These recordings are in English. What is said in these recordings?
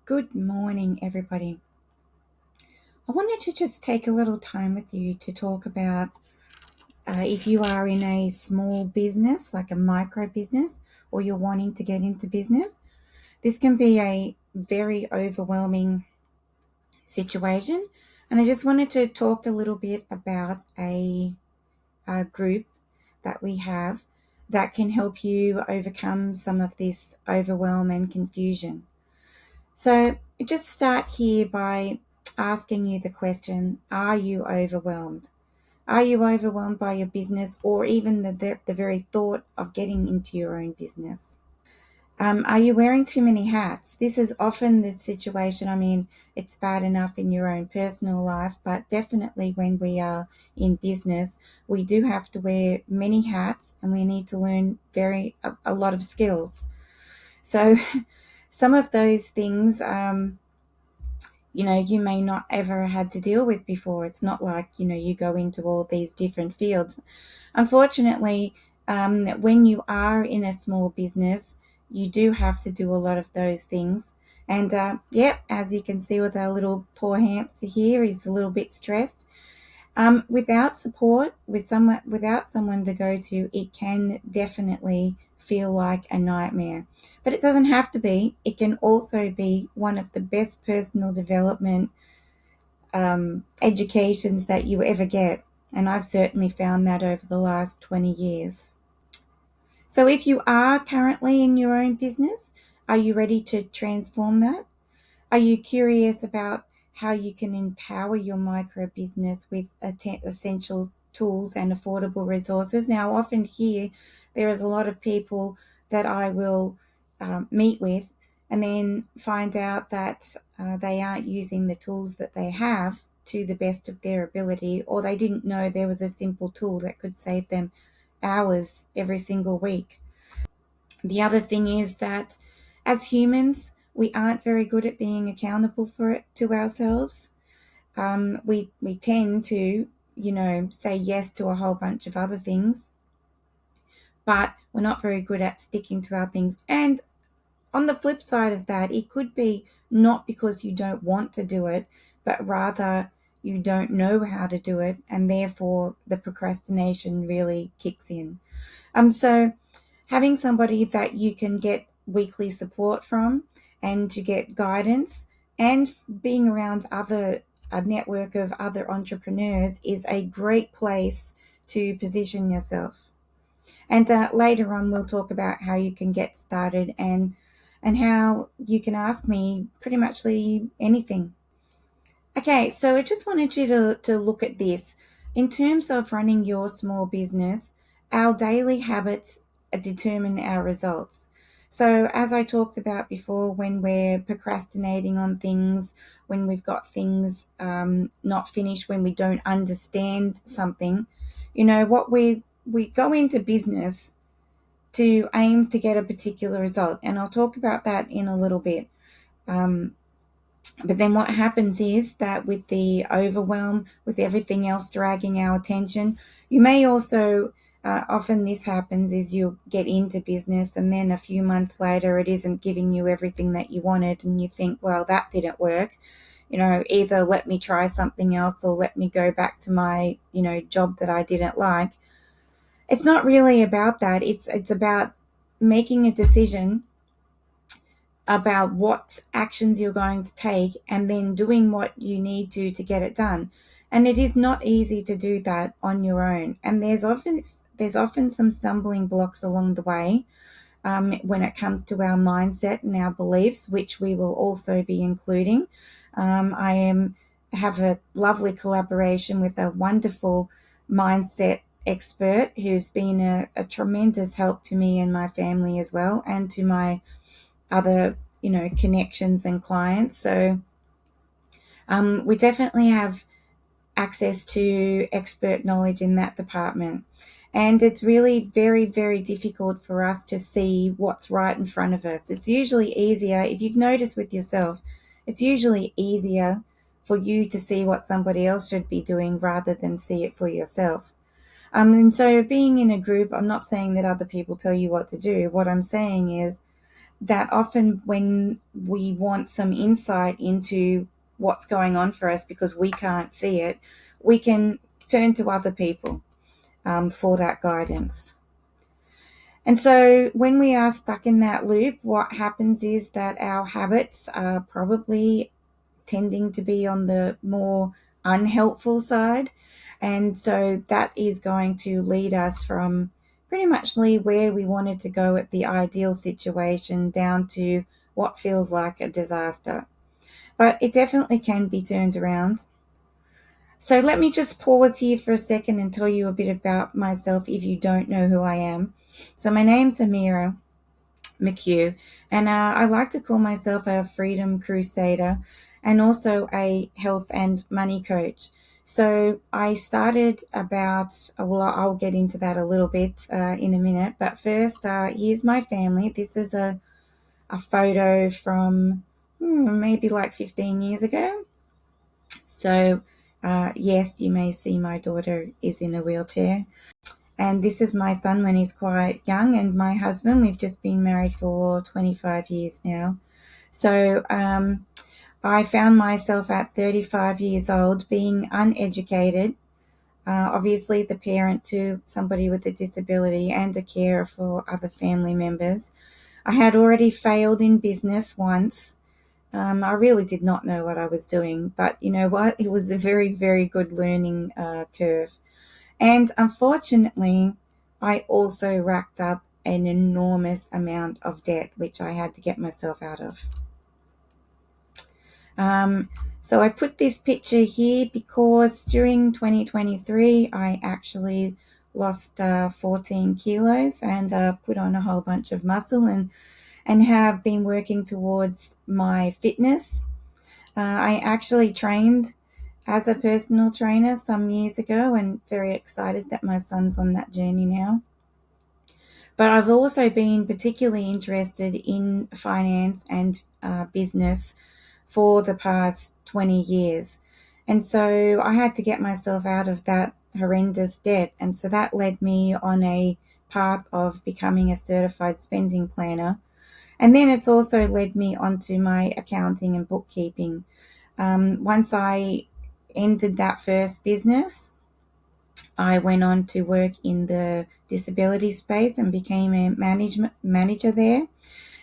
Good morning, everybody. I wanted to just take a little time with you to talk about if you are in a small business, like a micro business, or you're wanting to get into business. This can be a very overwhelming situation. And I just wanted to talk a little bit about a group that we have that can help you overcome some of this overwhelm and confusion. So just start here by asking you the question, are you overwhelmed? Are you overwhelmed by your business or even the very thought of getting into your own business? Are you wearing too many hats? This is often the situation. I mean, it's bad enough in your own personal life, but definitely when we are in business, we do have to wear many hats and we need to learn a lot of skills. So some of those things you may not ever had to deal with before. It's not like, you go into all these different fields. Unfortunately, when you are in a small business, you do have to do a lot of those things. And yeah, as you can see with our little poor hamster here, he's a little bit stressed. Without support, without someone to go to, it can definitely feel like a nightmare. But it doesn't have to be. It can also be one of the best personal development educations that you ever get. And I've certainly found that over the last 20 years. So if you are currently in your own business, are you ready to transform that? Are you curious about how you can empower your micro business with essential tools and affordable resources? Now, often here, there is a lot of people that I will meet with and then find out that they aren't using the tools that they have to the best of their ability, or they didn't know there was a simple tool that could save them hours every single week. The other thing is that as humans, we aren't very good at being accountable for it to ourselves. We tend to, say yes to a whole bunch of other things, but we're not very good at sticking to our things. And on the flip side of that, it could be not because you don't want to do it, but rather you don't know how to do it, and therefore the procrastination really kicks in. So having somebody that you can get weekly support from and to get guidance and being around a network of other entrepreneurs is a great place to position yourself. And later on, we'll talk about how you can get started and how you can ask me pretty much anything. Okay, so I just wanted you to look at this. In terms of running your small business, our daily habits determine our results. So, as I talked about before, when we're procrastinating on things, when we've got things not finished, when we don't understand something, what we go into business to aim to get a particular result, and I'll talk about that in a little bit. Um, but then what happens is that with the overwhelm, with everything else dragging our attention, you may also, often this happens is you get into business and then a few months later it isn't giving you everything that you wanted and you think, well, that didn't work. Either let me try something else or let me go back to my, job that I didn't like. It's not really about that. It's about making a decision about what actions you're going to take and then doing what you need to get it done. And it is not easy to do that on your own. And there's often some stumbling blocks along the way when it comes to our mindset and our beliefs, which we will also be including. I have a lovely collaboration with a wonderful mindset expert who's been a tremendous help to me and my family as well, and to my other connections and clients. So we definitely have access to expert knowledge in that department, and it's really very, very difficult for us to see what's right in front of us. It's usually easier, if you've noticed with yourself, it's usually easier for you to see what somebody else should be doing rather than see it for yourself. And so being in a group, I'm not saying that other people tell you what to do. What I'm saying is that often when we want some insight into what's going on for us because we can't see it, we can turn to other people for that guidance. And so when we are stuck in that loop, what happens is that our habits are probably tending to be on the more unhelpful side. And so that is going to lead us from pretty much where we wanted to go at the ideal situation down to what feels like a disaster. But it definitely can be turned around. So let me just pause here for a second and tell you a bit about myself if you don't know who I am. So my name's Amira McHugh, and I like to call myself a freedom crusader and also a health and money coach. So I started about, well, I'll get into that a little bit in a minute, but first, here's my family. This is a photo from maybe like 15 years ago. So, yes, you may see my daughter is in a wheelchair. And this is my son when he's quite young, and my husband. We've just been married for 25 years now. So I found myself at 35 years old being uneducated, obviously the parent to somebody with a disability and a carer for other family members. I had already failed in business once. I really did not know what I was doing, but you know what? It was a very, very good learning curve. And unfortunately, I also racked up an enormous amount of debt, which I had to get myself out of. Um, so I put this picture here because during 2023, I actually lost 14 kilos and put on a whole bunch of muscle and have been working towards my fitness. I actually trained as a personal trainer some years ago and very excited that my son's on that journey now. But I've also been particularly interested in finance and business for the past 20 years. And so I had to get myself out of that horrendous debt. And so that led me on a path of becoming a certified spending planner. And then it's also led me onto my accounting and bookkeeping. Once I ended that first business, I went on to work in the disability space and became a management manager there,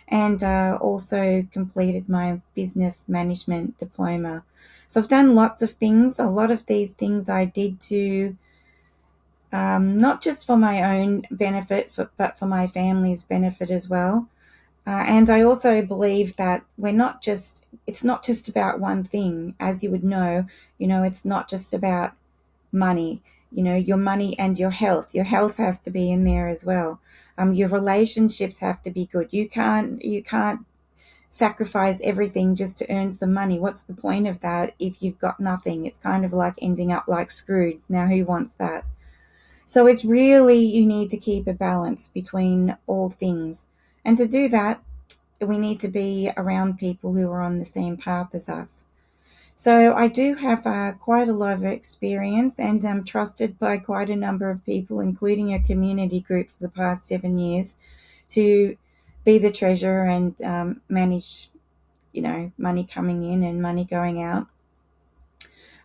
and also completed my business management diploma. So I've done lots of things. A lot of these things I did to not just for my own benefit, but for my family's benefit as well. And I also believe that it's not just about one thing. As you would know, it's not just about money, your money and your health. Your health has to be in there as well. Your relationships have to be good. You can't sacrifice everything just to earn some money. What's the point of that if you've got nothing? It's kind of like ending up like Scrooge. Now, who wants that? So it's really, you need to keep a balance between all things. And to do that, we need to be around people who are on the same path as us. So I do have quite a lot of experience, and I'm trusted by quite a number of people, including a community group for the past 7 years, to be the treasurer and manage, money coming in and money going out.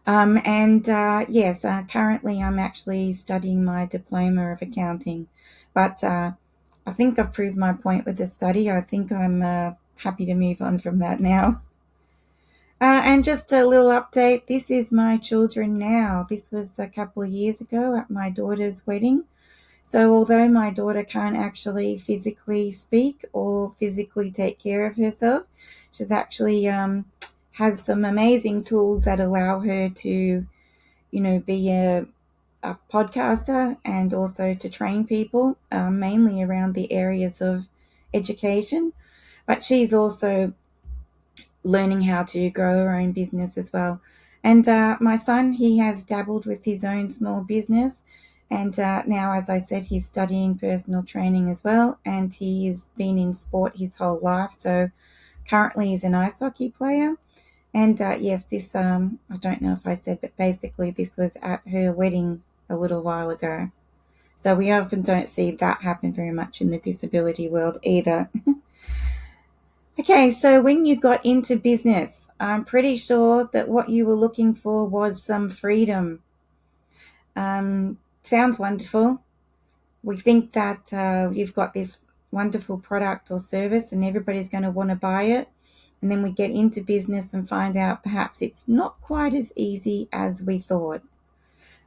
Yes, currently I'm actually studying my diploma of accounting, but I think I've proved my point with the study. I think I'm happy to move on from that now. And just a little update, this is my children now. This was a couple of years ago at my daughter's wedding. So although my daughter can't actually physically speak or physically take care of herself, she's actually has some amazing tools that allow her to, be a podcaster and also to train people, mainly around the areas of education. But she's also learning how to grow her own business as well. And my son, he has dabbled with his own small business. And now, as I said, he's studying personal training as well. And he's been in sport his whole life. So currently he's an ice hockey player. And yes, this, I don't know if I said, but basically this was at her wedding a little while ago. So we often don't see that happen very much in the disability world either. Okay, so when you got into business, I'm pretty sure that what you were looking for was some freedom. Sounds wonderful. We think that you've got this wonderful product or service and everybody's going to want to buy it. And then we get into business and find out perhaps it's not quite as easy as we thought.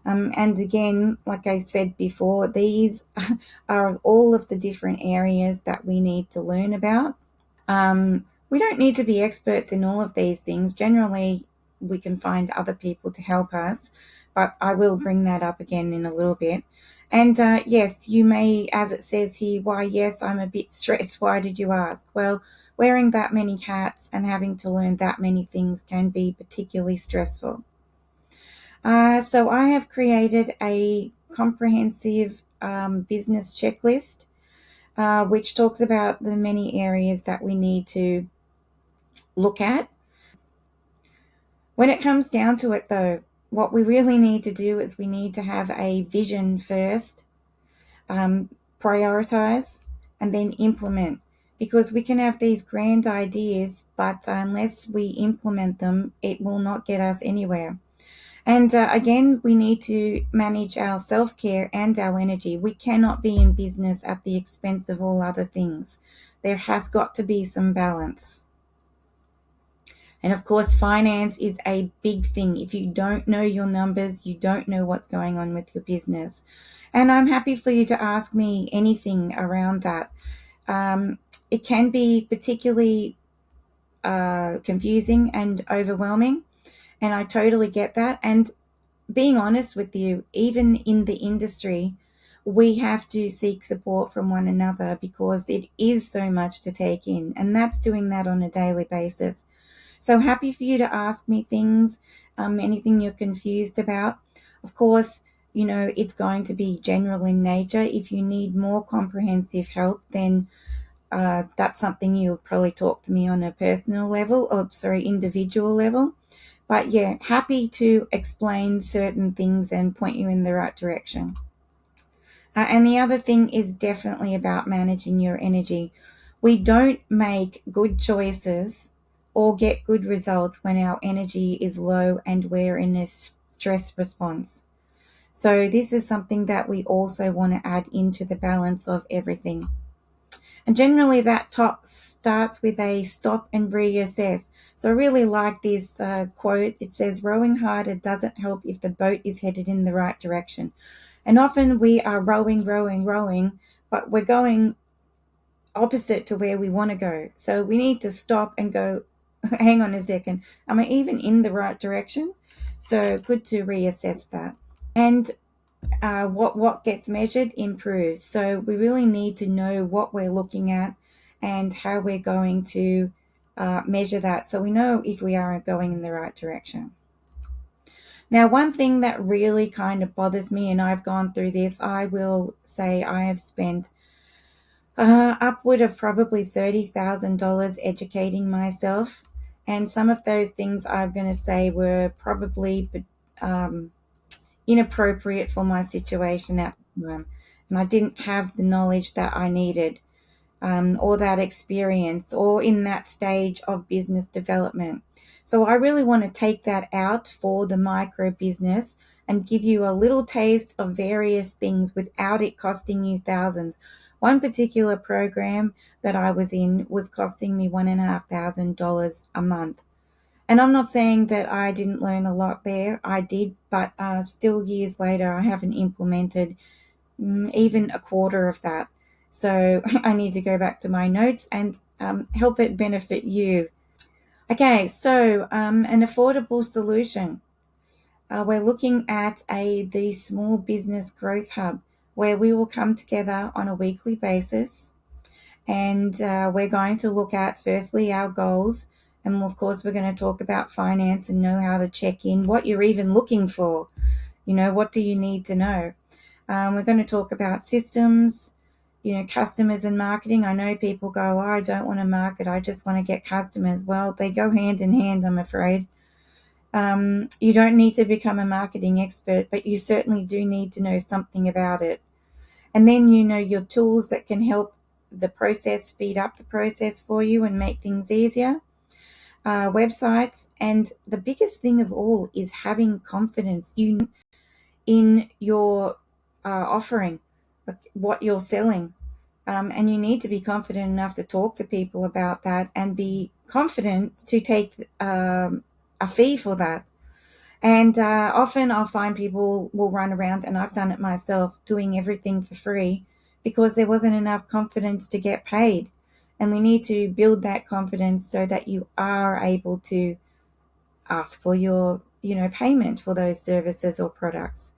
And again, like I said before, these are all of the different areas that we need to learn about. We don't need to be experts in all of these things. Generally, we can find other people to help us, but I will bring that up again in a little bit. And yes, you may, as it says here, why, yes, I'm a bit stressed. Why did you ask? Well, wearing that many hats and having to learn that many things can be particularly stressful. So I have created a comprehensive business checklist, which talks about the many areas that we need to look at. When it comes down to it, though, what we really need to do is we need to have a vision first, um, prioritize, and then implement. Because we can have these grand ideas, but unless we implement them, it will not get us anywhere. And again, we need to manage our self care and our energy. We cannot be in business at the expense of all other things. There has got to be some balance. And of course, finance is a big thing. If you don't know your numbers, you don't know what's going on with your business. And I'm happy for you to ask me anything around that. It can be particularly confusing and overwhelming, and I totally get that. And being honest with you, even in the industry, we have to seek support from one another because it is so much to take in, and that's doing that on a daily basis. So happy for you to ask me things, anything you're confused about. Of course, it's going to be general in nature. If you need more comprehensive help, then that's something you'll probably talk to me on a personal level, or sorry, individual level. But yeah, happy to explain certain things and point you in the right direction. And the other thing is definitely about managing your energy. We don't make good choices or get good results when our energy is low and we're in a stress response. So, this is something that we also want to add into the balance of everything. And generally, that top starts with a stop and reassess. So, I really like this quote. It says, rowing harder doesn't help if the boat is headed in the right direction. And often we are rowing, rowing, rowing, but we're going opposite to where we want to go. So we need to stop and go, hang on a second, am I even in the right direction? So good to reassess that. And what gets measured improves. So we really need to know what we're looking at and how we're going to measure that so we know if we are going in the right direction. Now, one thing that really kind of bothers me, and I've gone through this, I will say I have spent upward of probably $30,000 educating myself. And some of those things I'm going to say were probably um, inappropriate for my situation at the time. And I didn't have the knowledge that I needed, or that experience, or in that stage of business development. So I really want to take that out for the micro business and give you a little taste of various things without it costing you thousands. One particular program that I was in was costing me $1,500 a month. And I'm not saying that I didn't learn a lot there. I did, but still years later, I haven't implemented even a quarter of that. So I need to go back to my notes and help it benefit you. Okay, so an affordable solution. We're looking at the small business growth hub where we will come together on a weekly basis, and we're going to look at firstly our goals, and of course we're going to talk about finance and know how to check in what you're even looking for. What do you need to know? We're going to talk about systems, customers and marketing. I know people go, oh, I don't want to market, I just want to get customers. Well, they go hand in hand, I'm afraid. You don't need to become a marketing expert, but you certainly do need to know something about it. And then your tools that can help the process, speed up the process for you and make things easier. Websites, and the biggest thing of all is having confidence in your offering, like what you're selling. And you need to be confident enough to talk to people about that and be confident to take a fee for that. And often I'll find people will run around, and I've done it myself, doing everything for free because there wasn't enough confidence to get paid. And we need to build that confidence so that you are able to ask for your, payment for those services or products.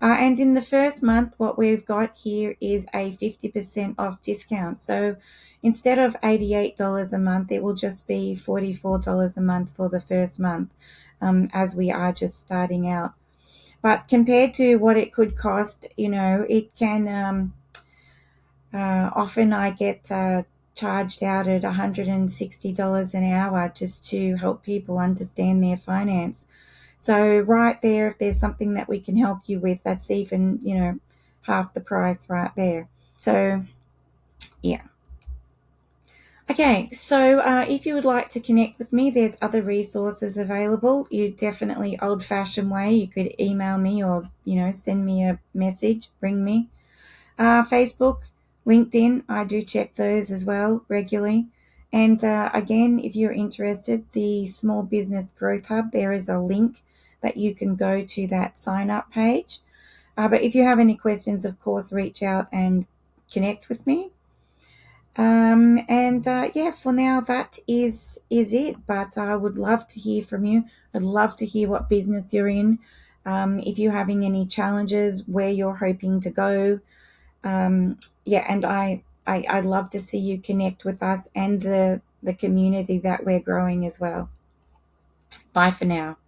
And in the first month, what we've got here is a 50% off discount. So instead of $88 a month, it will just be $44 a month for the first month, as we are just starting out. But compared to what it could cost, it can, often I get charged out at $160 an hour just to help people understand their finance. So right there, if there's something that we can help you with, that's even, half the price right there. So, yeah. Okay, so if you would like to connect with me, there's other resources available. You definitely old-fashioned way. You could email me or, send me a message, ring me. Facebook, LinkedIn, I do check those as well regularly. And again, if you're interested, the Small Business Growth Hub, there is a link that you can go to that sign up page. But if you have any questions, of course, reach out and connect with me. And yeah, for now, that is it. But I would love to hear from you. I'd love to hear what business you're in. If you're having any challenges, where you're hoping to go. Yeah, and I'd love to see you connect with us and the community that we're growing as well. Bye for now.